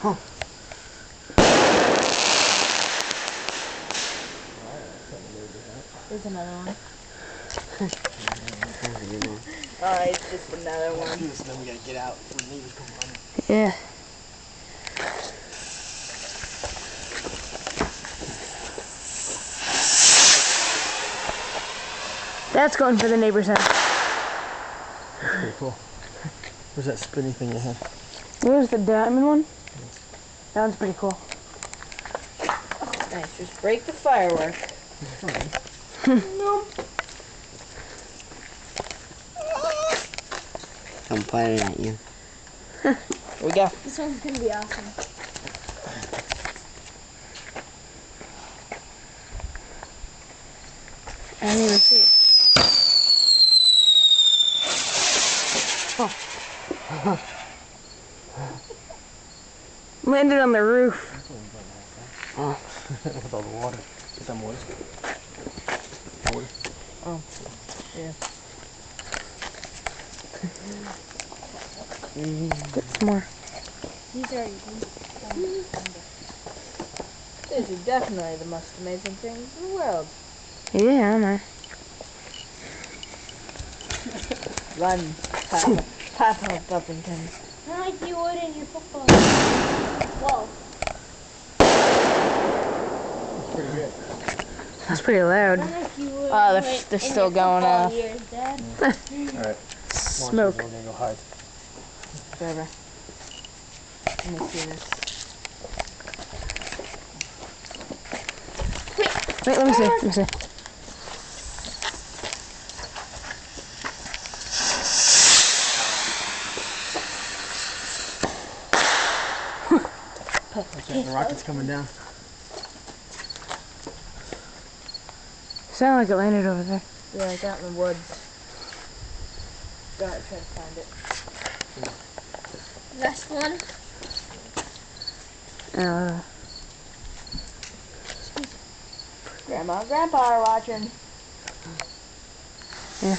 Huh. There's another one. Yeah. Oh, it's just another Let's one. do this and then we gotta get out before the neighbors come running. Yeah. That's going for the neighbor's house. Pretty cool. Where's that spinny thing you had? Where's the diamond one? That one's pretty cool. Nice, just break the firework. Nope. I'm pointing at you. Here we go. This one's gonna be awesome. I didn't even see it. Landed on the roof. Oh. With all the water. Is that moist? Water? Oh, yeah. Get some more. These are These are definitely the most amazing things in the world. Yeah, I know. Run, Papa Buffington. not like you would in your football. Whoa. Pretty good. That's pretty loud. Not like you would. Oh, like, they're in still your going football off. Years, Dad. Alright. Smoke. We're gonna go hide. Whatever. Let me see this. Wait, let me see. Let me see. Okay, the rocket's coming down. Sounded like it landed over there. Yeah, it's out in the woods. Gotta try to find it. Last one. Grandma and Grandpa are watching. Yeah.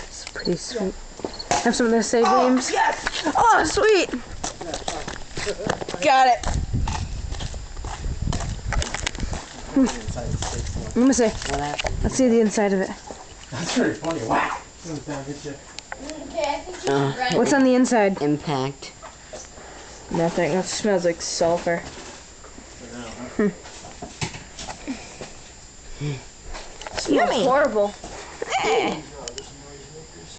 It's pretty sweet. Have some of those save games? Yes! Oh, sweet! Got it. Let me see. What happened? Let's see the inside of it. That's pretty funny. Wow. Doesn't sound good shit. Okay, I think you should run. What's on the inside? Impact. Nothing. That smells like sulfur. Yummy. Horrible. Eh.